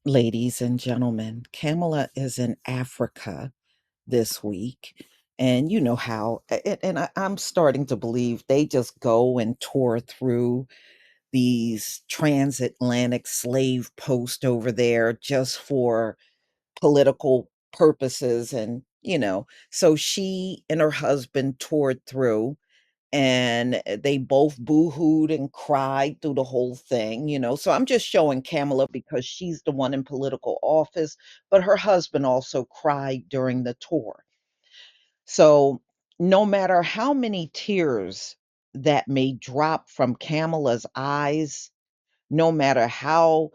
Ladies and gentlemen, Kamala is in Africa this week. And you know how, I'm starting to believe they just go and tour through these transatlantic slave posts over there just for political purposes. So she and her husband toured through and they both boohooed and cried through the whole thing. So I'm just showing Kamala because she's the one in political office, but her husband also cried during the tour. So no matter how many tears that may drop from Kamala's eyes, no matter how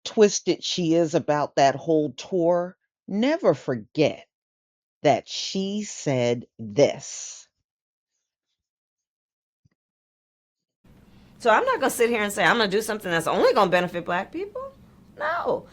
twisted she is about that whole tour, never forget that she said this. So I'm not gonna sit here and say I'm gonna do something that's only gonna benefit black people. No.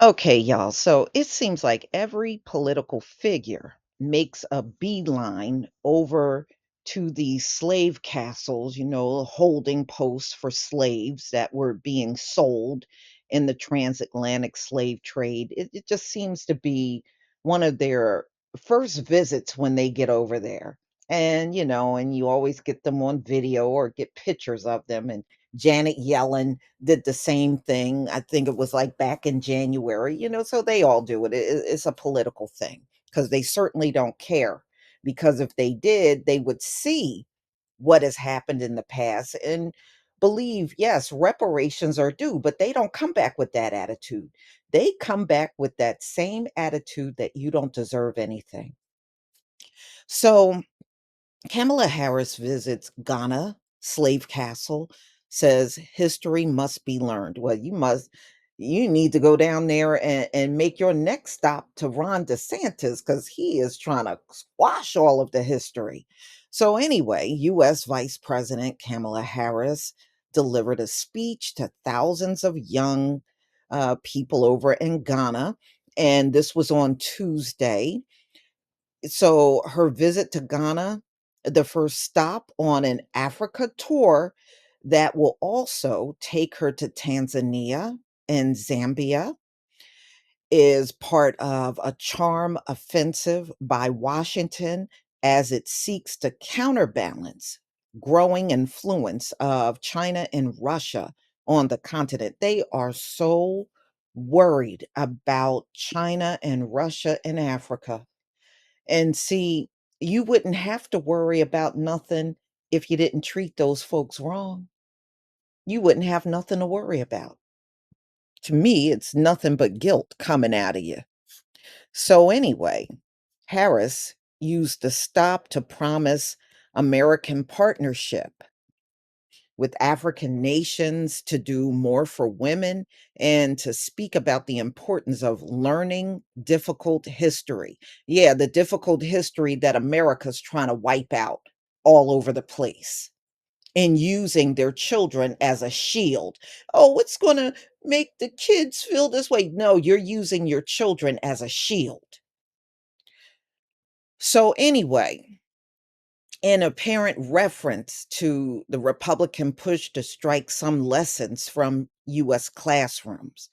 Okay, y'all. So it seems like every political figure makes a beeline over to these slave castles, holding posts for slaves that were being sold in the transatlantic slave trade. It just seems to be one of their first visits when they get over there. And you always get them on video or get pictures of them. And Janet Yellen did the same thing. I think it was like back in January, so they all do it. It's a political thing because they certainly don't care. Because if they did, they would see what has happened in the past and believe, yes, reparations are due, but they don't come back with that attitude. They come back with that same attitude that you don't deserve anything. So Kamala Harris visits Ghana slave castle, says history must be learned. Well, you need to go down there and make your next stop to Ron DeSantis because he is trying to squash all of the history. So, anyway, US Vice President Kamala Harris delivered a speech to thousands of young people over in Ghana. And this was on Tuesday. So her visit to Ghana, the first stop on an Africa tour that will also take her to Tanzania and Zambia, is part of a charm offensive by Washington as it seeks to counterbalance growing influence of China and Russia on the continent. They are so worried about China and Russia in Africa. And see, you wouldn't have to worry about nothing if you didn't treat those folks wrong. You wouldn't have nothing to worry about. To me, it's nothing but guilt coming out of you. So, anyway, Harris used the stop to promise American partnership with African nations to do more for women and to speak about the importance of learning difficult history. Yeah, the difficult history that America's trying to wipe out all over the place and using their children as a shield. Oh, it's going to make the kids feel this way. No, you're using your children as a shield. So, anyway, in apparent reference to the Republican push to strike some lessons from US classrooms.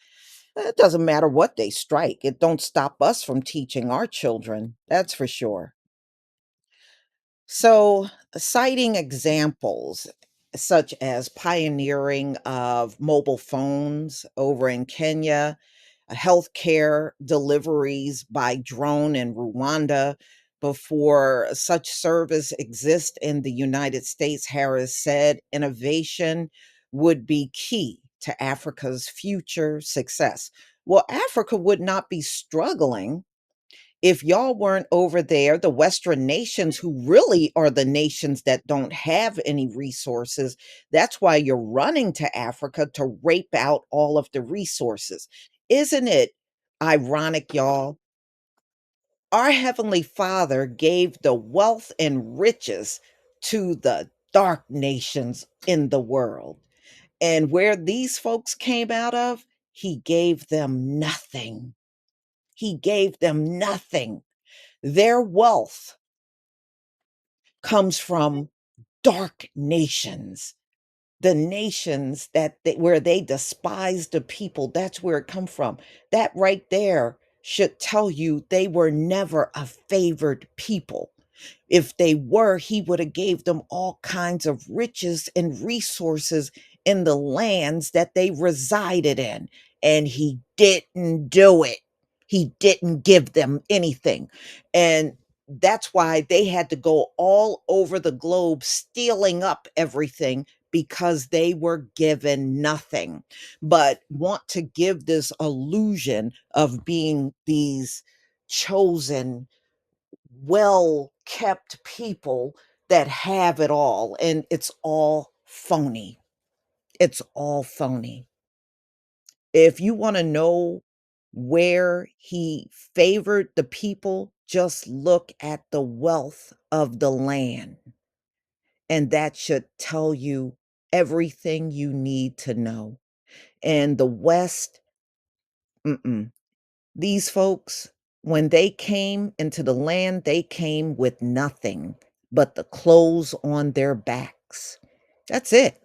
It doesn't matter what they strike. It don't stop us from teaching our children. That's for sure. So, citing examples such as pioneering of mobile phones over in Kenya, healthcare deliveries by drone in Rwanda before such service exists in the United States, Harris said innovation would be key to Africa's future success. Well, Africa would not be struggling if y'all weren't over there, the Western nations, who really are the nations that don't have any resources. That's why you're running to Africa to rape out all of the resources. Isn't it ironic, y'all? Our Heavenly Father gave the wealth and riches to the dark nations in the world. And where these folks came out of, He gave them nothing. He gave them nothing. Their wealth comes from dark nations. the nations where they despise the people, that's where it come from. That right there should tell you they were never a favored people. If they were, he would have gave them all kinds of riches and resources in the lands that they resided in, and he didn't do it. He didn't give them anything. And that's why they had to go all over the globe stealing up everything, because they were given nothing, but want to give this illusion of being these chosen, well kept people that have it all. And it's all phony. It's all phony. If you want to know where he favored the people, just look at the wealth of the land. And that should tell you everything you need to know. And the West, mm-mm. These folks, when they came into the land, they came with nothing but the clothes on their backs. That's it.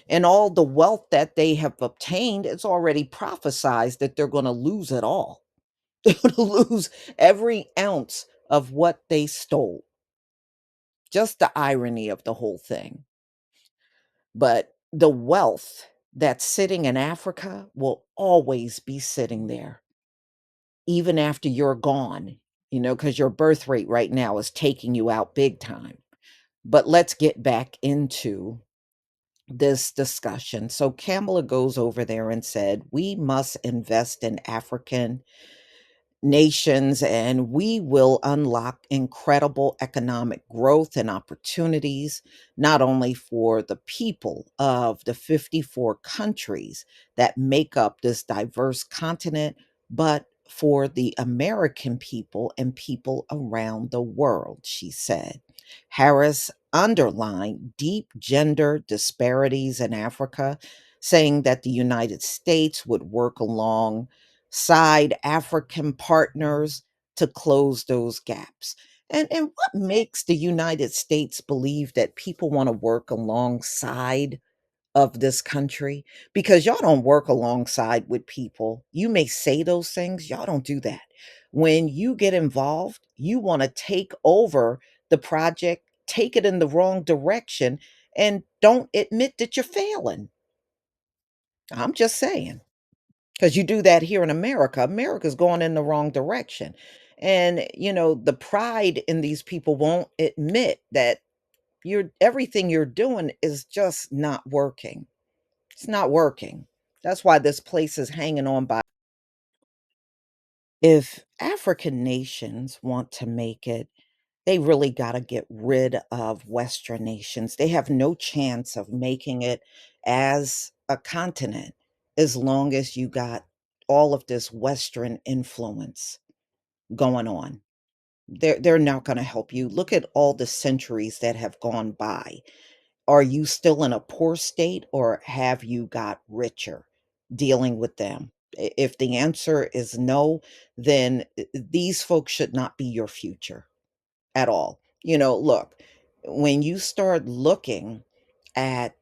And all the wealth that they have obtained, it's already prophesized that they're going to lose it all. They're going to lose every ounce of what they stole. Just the irony of the whole thing. But the wealth that's sitting in Africa will always be sitting there, even after you're gone, because your birth rate right now is taking you out big time. But let's get back into this discussion. So Kamala goes over there and said, we must invest in African nations, and we will unlock incredible economic growth and opportunities, not only for the people of the 54 countries that make up this diverse continent, but for the American people and people around the world, she said. Harris underlined deep gender disparities in Africa, saying that the United States would work alongside African partners to close those gaps. And what makes the United States believe that people want to work alongside of this country? Because y'all don't work alongside with people. You may say those things, y'all don't do that. When you get involved, you want to take over the project, take it in the wrong direction, and don't admit that you're failing. I'm just saying. Because you do that here in America. America's going in the wrong direction. And, the pride in these people won't admit that everything you're doing is just not working. It's not working. That's why this place is hanging on by. If African nations want to make it, they really got to get rid of Western nations. They have no chance of making it as a continent as long as you got all of this Western influence going on. They're not going to help you. Look at all the centuries that have gone by. Are you still in a poor state, or have you got richer dealing with them? If the answer is no, then these folks should not be your future at all. Look, when you start looking at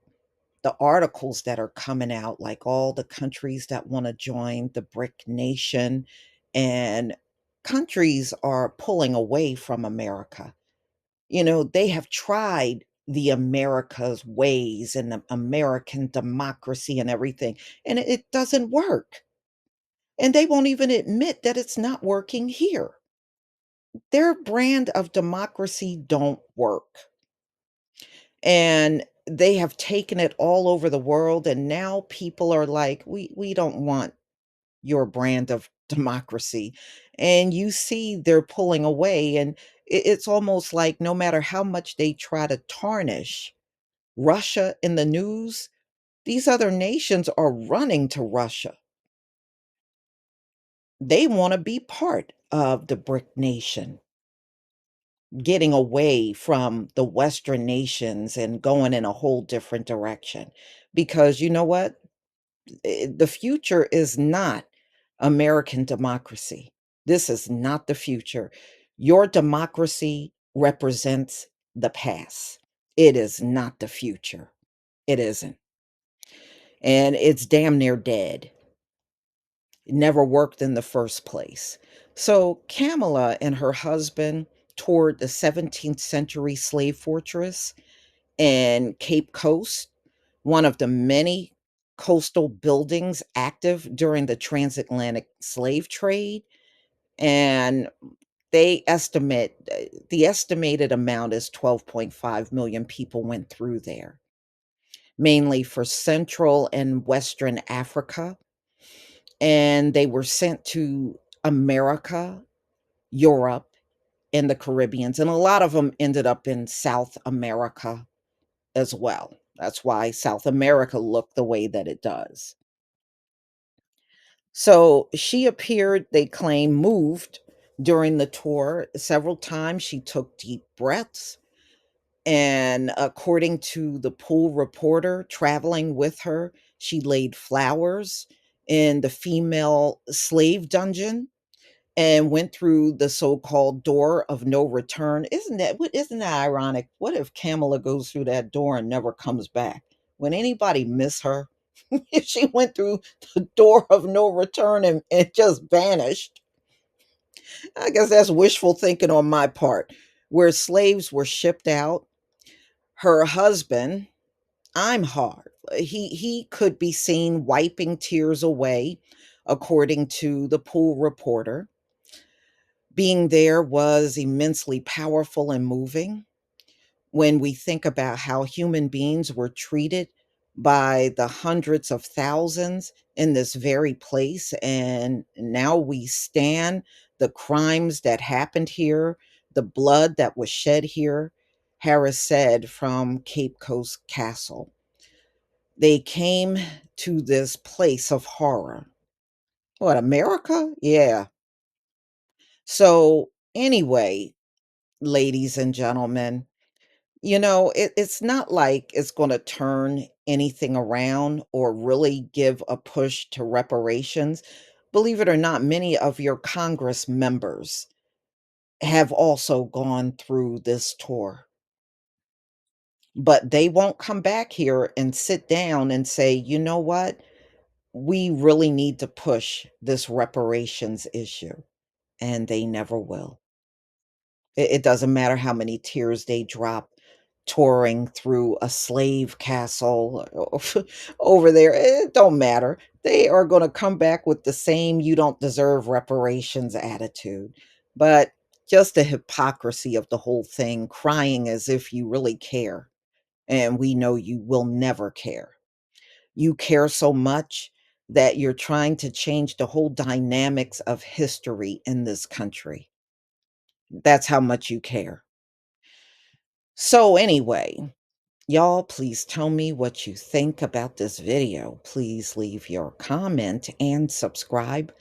the articles that are coming out, like all the countries that want to join the BRIC nation, and countries are pulling away from America. They have tried the America's ways and the American democracy and everything, and it doesn't work. And they won't even admit that it's not working here. Their brand of democracy don't work. And they have taken it all over the world, and now people are like, we don't want your brand of democracy. And you see they're pulling away, and it's almost like no matter how much they try to tarnish Russia in the news, these other nations are running to Russia. They want to be part of the BRIC nation, getting away from the Western nations and going in a whole different direction. Because you know what? The future is not American democracy. This is not the future. Your democracy represents the past. It is not the future. It isn't. and it's damn near dead. It never worked in the first place. So Kamala and her husband toured the 17th century slave fortress in Cape Coast, one of the many coastal buildings active during the transatlantic slave trade. And they estimate the estimated amount is 12.5 million people went through there, mainly for Central and Western Africa. And they were sent to America, Europe, and the Caribbeans. And a lot of them ended up in South America as well. That's why South America looked the way that it does. So she appeared, they claim, moved during the tour. Several times she took deep breaths. And according to the pool reporter traveling with her, she laid flowers in the female slave dungeon and went through the so-called door of no return. Isn't that ironic? What if Kamala goes through that door and never comes back? Would anybody miss her? If she went through the door of no return and just vanished. I guess that's wishful thinking on my part. Where slaves were shipped out, her husband, I'm hard. He could be seen wiping tears away, according to the pool reporter. Being there was immensely powerful and moving when we think about how human beings were treated by the hundreds of thousands in this very place. And now we stand the crimes that happened here, the blood that was shed here. Harris said from Cape Coast Castle. They came to this place of horror. What, America? Yeah. So, anyway, ladies and gentlemen, it's not like it's going to turn anything around or really give a push to reparations. Believe it or not, many of your Congress members have also gone through this tour, but they won't come back here and sit down and say, you know what? We really need to push this reparations issue. And they never will. It doesn't matter how many tears they drop touring through a slave castle over there. It don't matter. They are going to come back with the same "you don't deserve reparations" attitude. But just the hypocrisy of the whole thing, crying as if you really care. And we know you will never care. You care so much that you're trying to change the whole dynamics of history in this country. That's how much you care. So, anyway, y'all, please tell me what you think about this video. Please leave your comment and subscribe.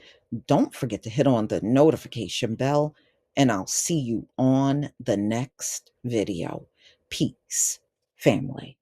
Don't forget to hit on the notification bell, and I'll see you on the next video. Peace, family.